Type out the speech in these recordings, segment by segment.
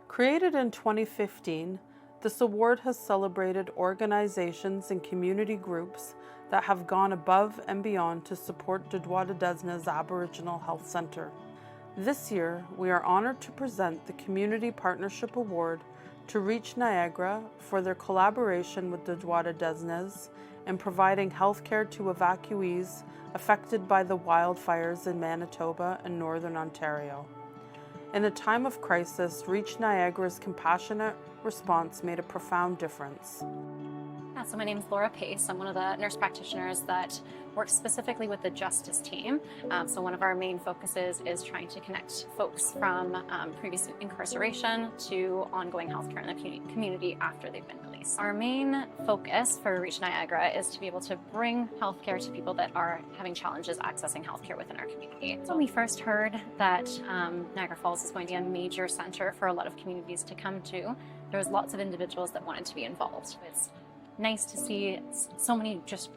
Created in 2015, this award has celebrated organizations and community groups that have gone above and beyond to support Desnes Aboriginal Health Centre. This year, we are honored to present the Community Partnership Award to REACH Niagara for their collaboration with Desnes in providing healthcare to evacuees affected by the wildfires in Manitoba and Northern Ontario. In a time of crisis, REACH Niagara's compassionate response made a profound difference. So my name is Laura Pace. I'm one of the nurse practitioners that works specifically with the justice team. So one of our main focuses is trying to connect folks from previous incarceration to ongoing healthcare in the community after they've been released. Our main focus for REACH Niagara is to be able to bring healthcare to people that are having challenges accessing healthcare within our community. So when we first heard that Niagara Falls is going to be a major center for a lot of communities to come to, there was lots of individuals that wanted to be involved. It's nice to see so many just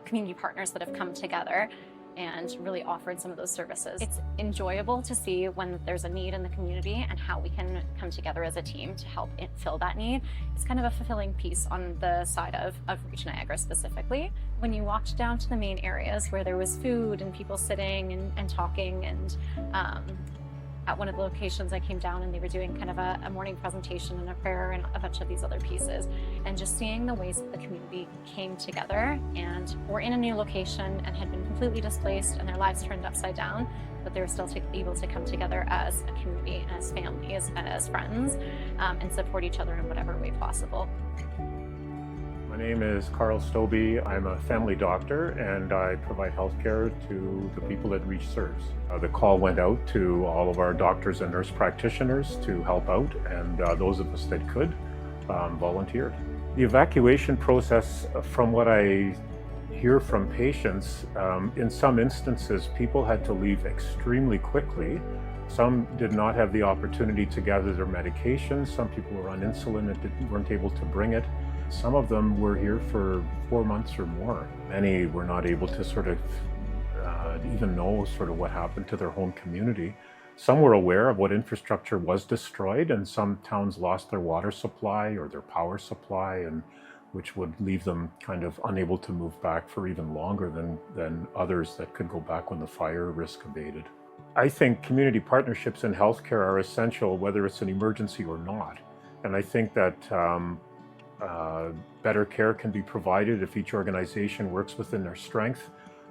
community partners that have come together and really offered some of those services. It's enjoyable to see when there's a need in the community and how we can come together as a team to help fill that need. It's kind of a fulfilling piece on the side of REACH Niagara specifically. When you walked down to the main areas where there was food and people sitting and talking, and at one of the locations I came down and they were doing kind of a morning presentation and a prayer and a bunch of these other pieces, and just seeing the ways that the community came together and were in a new location and had been completely displaced and their lives turned upside down, but they were still able to come together as a community, as families, as friends, and support each other in whatever way possible. My name is Carl Stobie. I'm a family doctor and I provide health care to the people that REACH serves. The call went out to all of our doctors and nurse practitioners to help out, and those of us that could volunteered. The evacuation process, from what I hear from patients, in some instances people had to leave extremely quickly. Some did not have the opportunity to gather their medications. Some people were on insulin and weren't able to bring it. Some of them were here for 4 months or more. Many were not able to sort of even know sort of what happened to their home community. Some were aware of what infrastructure was destroyed, and some towns lost their water supply or their power supply, and which would leave them kind of unable to move back for even longer than others that could go back when the fire risk abated. I think community partnerships in healthcare are essential, whether it's an emergency or not. And I think that better care can be provided if each organization works within their strength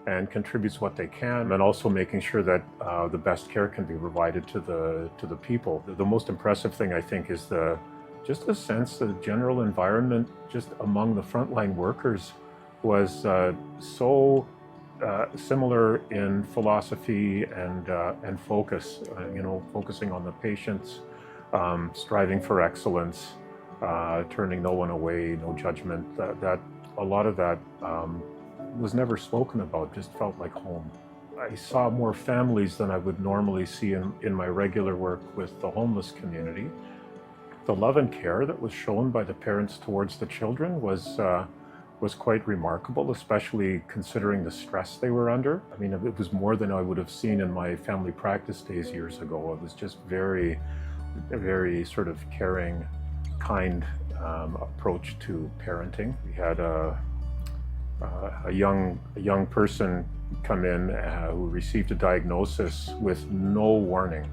and contributes what they can, and also making sure that the best care can be provided to the people. The most impressive thing, I think, is just the sense, the general environment just among the frontline workers was so similar in philosophy and focus. Focusing on the patients, striving for excellence. Turning no one away, no judgment. That a lot of that was never spoken about, just felt like home. I saw more families than I would normally see in my regular work with the homeless community. The love and care that was shown by the parents towards the children was quite remarkable, especially considering the stress they were under. I mean, it was more than I would have seen in my family practice days years ago. It was just very, very sort of caring, kind approach to parenting. We had a young person come in who received a diagnosis with no warning.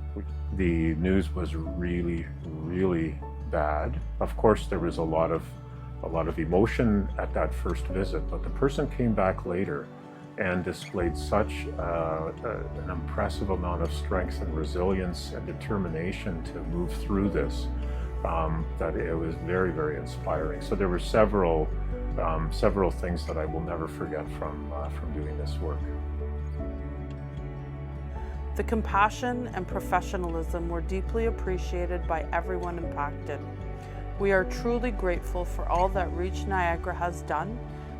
The news was really, really bad. Of course, there was a lot of emotion at that first visit, but the person came back later and displayed such an impressive amount of strength and resilience and determination to move through this. That it was very, very inspiring. So there were several things that I will never forget from doing this work. The compassion and professionalism were deeply appreciated by everyone impacted. We are truly grateful for all that REACH Niagara has done,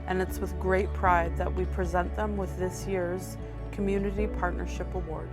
and it's with great pride that we present them with this year's Community Partnership Award.